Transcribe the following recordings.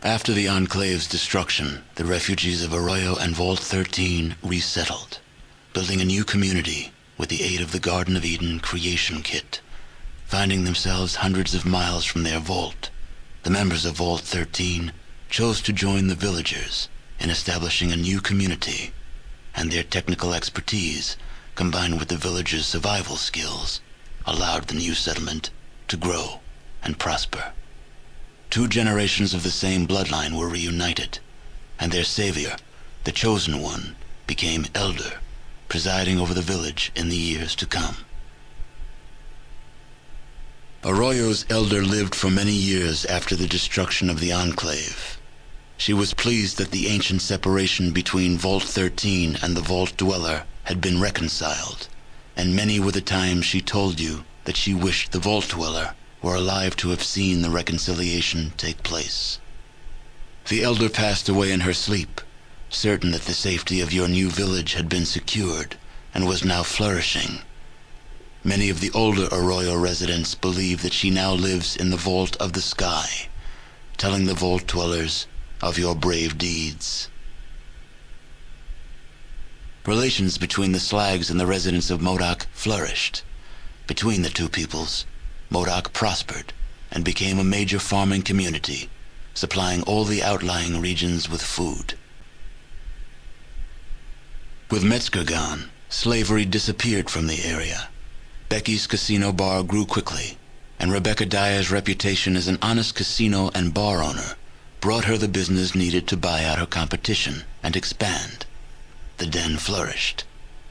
After the Enclave's destruction, the refugees of Arroyo and Vault 13 resettled, building a new community with the aid of the Garden of Eden creation kit. Finding themselves hundreds of miles from their vault, the members of Vault 13 chose to join the villagers in establishing a new community, and their technical expertise, combined with the villagers' survival skills, allowed the new settlement to grow and prosper. 2 generations of the same bloodline were reunited, and their savior, the Chosen One, became Elder, presiding over the village in the years to come. Arroyo's Elder lived for many years after the destruction of the Enclave. She was pleased that the ancient separation between Vault 13 and the Vault Dweller had been reconciled, and many were the times she told you that she wished the Vault Dweller were alive to have seen the reconciliation take place. The Elder passed away in her sleep, certain that the safety of your new village had been secured and was now flourishing. Many of the older Arroyo residents believe that she now lives in the Vault of the Sky, telling the Vault Dwellers of your brave deeds. Relations between the Slags and the residents of MODOK flourished. Between the two peoples, MODOK prospered and became a major farming community, supplying all the outlying regions with food. With Metzger gone, slavery disappeared from the area. Becky's casino bar grew quickly, and Rebecca Dyer's reputation as an honest casino and bar owner brought her the business needed to buy out her competition and expand. The den flourished,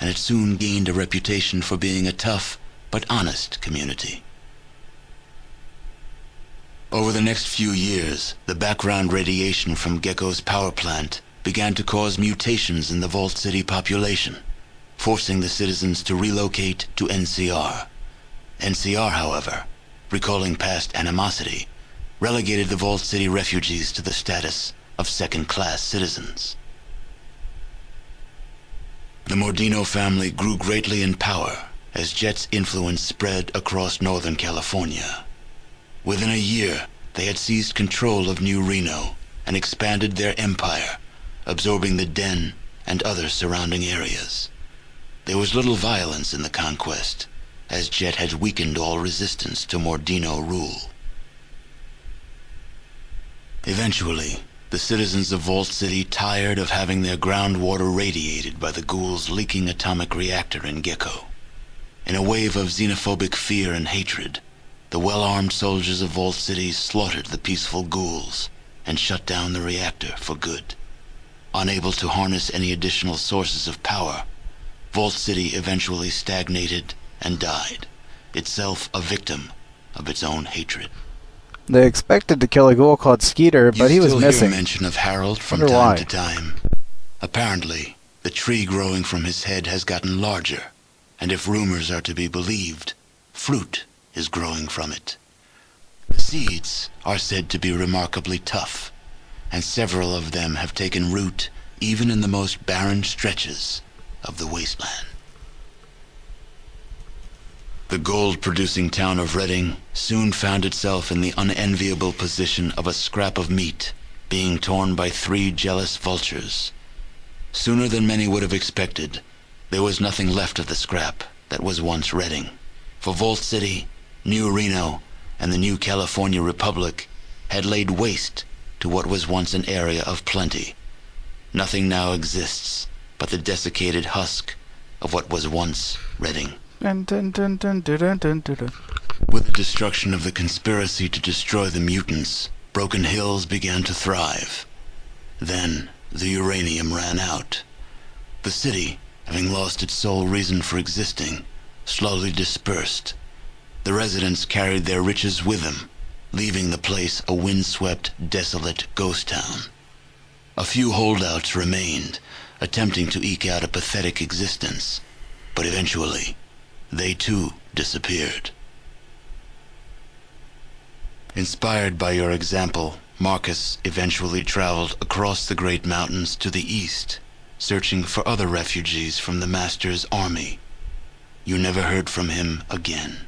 and it soon gained a reputation for being a tough but honest community. Over the next few years, the background radiation from Gecko's power plant began to cause mutations in the Vault City population, forcing the citizens to relocate to NCR. NCR, however, recalling past animosity, relegated the Vault City refugees to the status of second-class citizens. The Mordino family grew greatly in power as Jet's influence spread across Northern California. Within a year, they had seized control of New Reno and expanded their empire, absorbing the Den and other surrounding areas. There was little violence in the conquest, as Jet had weakened all resistance to Mordino rule. Eventually, the citizens of Vault City tired of having their groundwater radiated by the ghouls' leaking atomic reactor in Gecko. In a wave of xenophobic fear and hatred, the well-armed soldiers of Vault City slaughtered the peaceful ghouls and shut down the reactor for good. Unable to harness any additional sources of power, Vault City eventually stagnated and died, itself a victim of its own hatred. They expected to kill a ghoul called Skeeter, but he was missing. You still hear mention of Harold from time to time. Apparently, the tree growing from his head has gotten larger, and if rumors are to be believed, fruit is growing from it. The seeds are said to be remarkably tough, and several of them have taken root even in the most barren stretches of the wasteland. The gold-producing town of Redding soon found itself in the unenviable position of a scrap of meat being torn by 3 jealous vultures. Sooner than many would have expected, there was nothing left of the scrap that was once Redding. For Vault City, New Reno, and the new California Republic had laid waste to what was once an area of plenty. Nothing now exists but the desiccated husk of what was once Redding. With the destruction of the conspiracy to destroy the mutants, Broken Hills began to thrive. Then, the uranium ran out. The city, having lost its sole reason for existing, slowly dispersed. The residents carried their riches with them, leaving the place a windswept, desolate ghost town. A few holdouts remained, attempting to eke out a pathetic existence, but eventually, they too disappeared. Inspired by your example, Marcus eventually traveled across the Great Mountains to the east, searching for other refugees from the Master's army. You never heard from him again.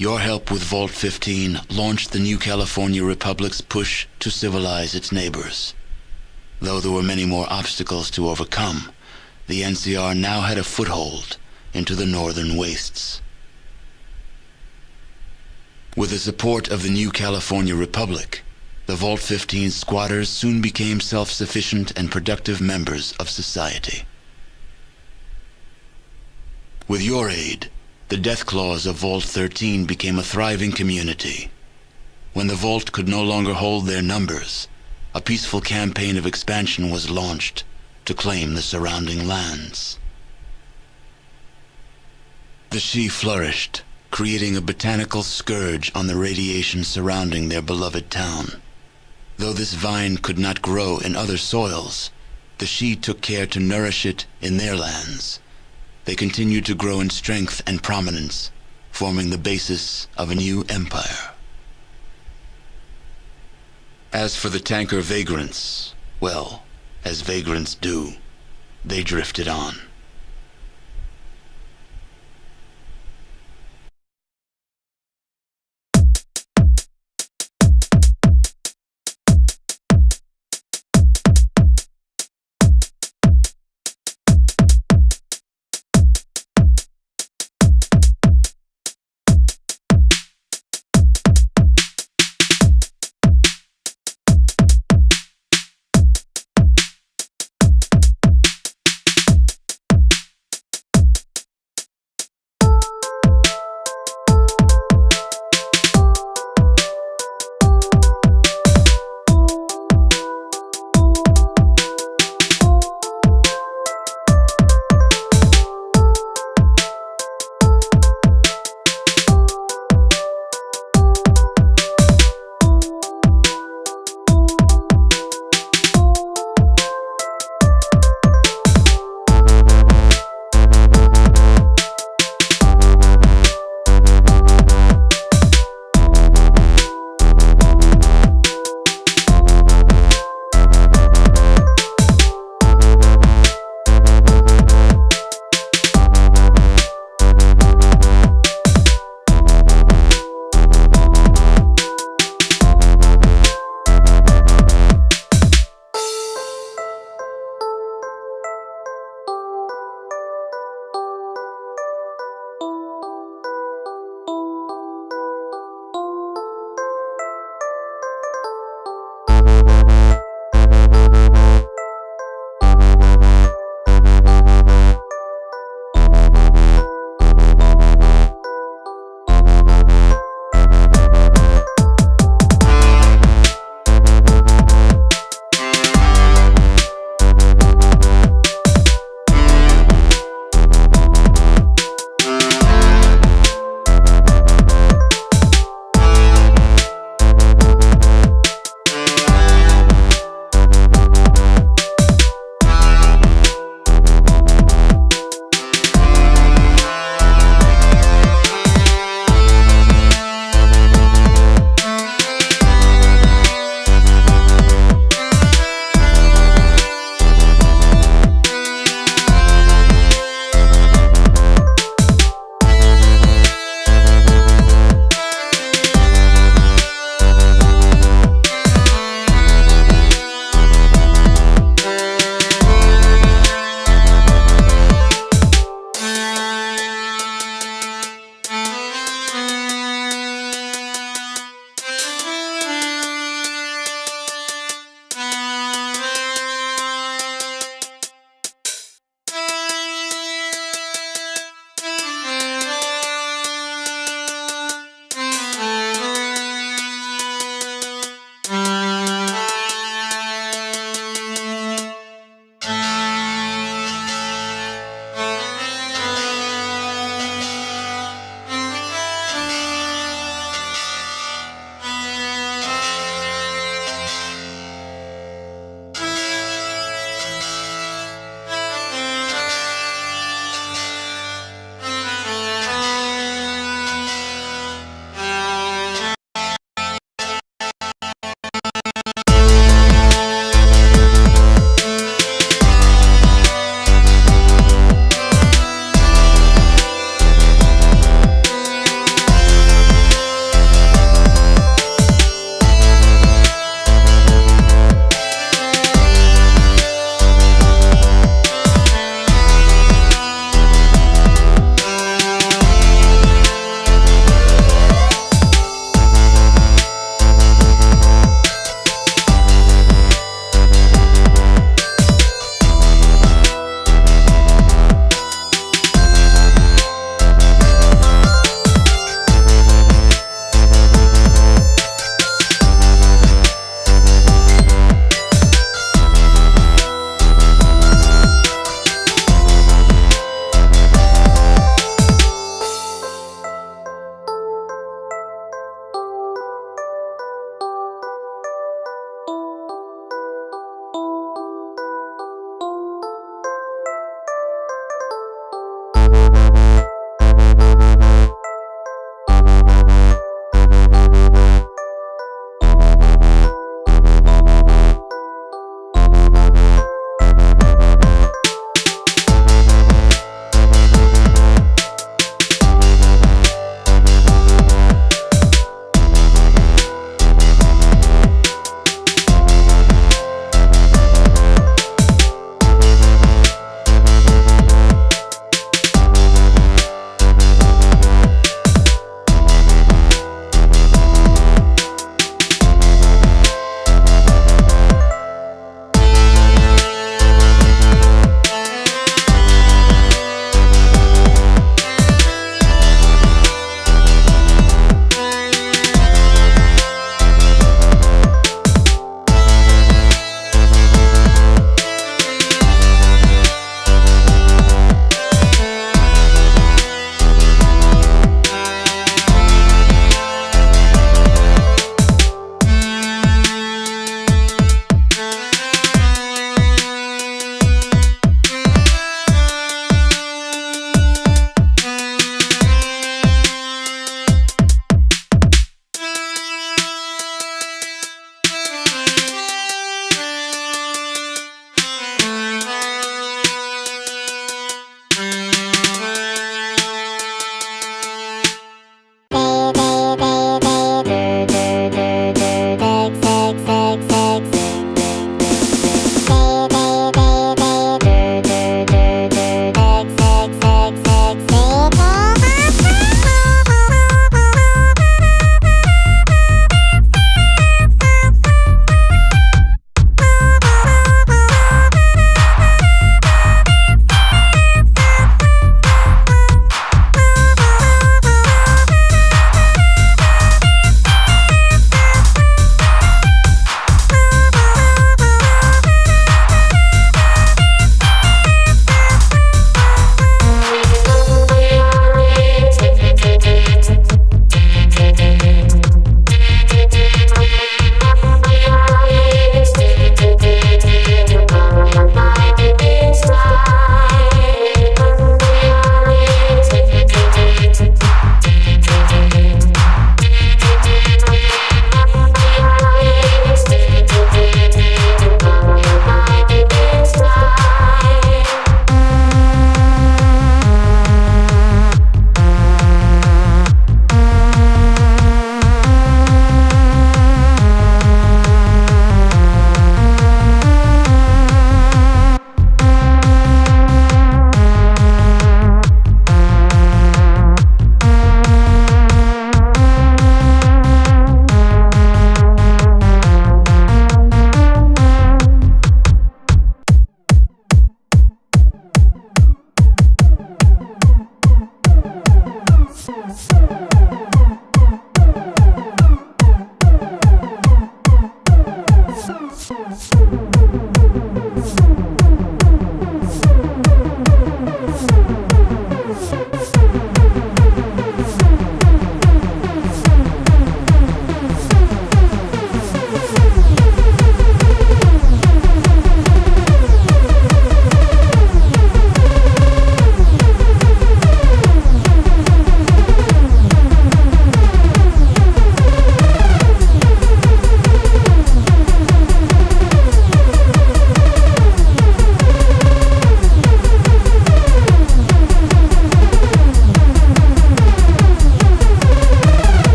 Your help with Vault 15 launched the new California Republic's push to civilize its neighbors. Though there were many more obstacles to overcome, the NCR now had a foothold into the northern wastes. With the support of the new California Republic, the Vault 15 squatters soon became self-sufficient and productive members of society. With your aid, the Deathclaws of Vault 13 became a thriving community. When the Vault could no longer hold their numbers, a peaceful campaign of expansion was launched to claim the surrounding lands. The Shi flourished, creating a botanical scourge on the radiation surrounding their beloved town. Though this vine could not grow in other soils, the Shi took care to nourish it in their lands. They continued to grow in strength and prominence, forming the basis of a new empire. As for the tanker vagrants, well, as vagrants do, they drifted on.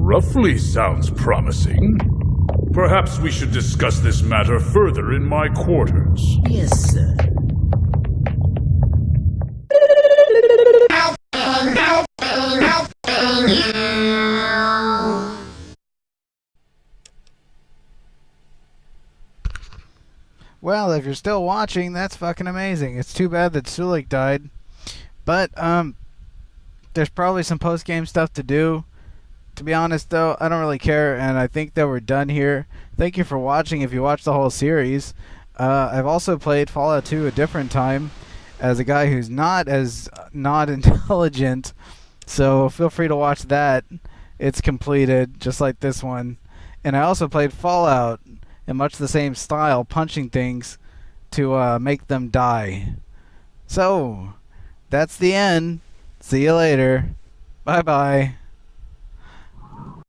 Roughly sounds promising. Perhaps we should discuss this matter further in my quarters. Yes, sir. Well, if you're still watching, that's fucking amazing. It's too bad that Sulik died. But, there's probably some post-game stuff to do. To be honest, though, I don't really care, and I think that we're done here. Thank you for watching if you watched the whole series. I've also played Fallout 2 a different time as a guy who's not as not intelligent, so feel free to watch that. It's completed, just like this one. And I also played Fallout in much the same style, punching things to make them die. So, that's the end. See you later. Bye-bye.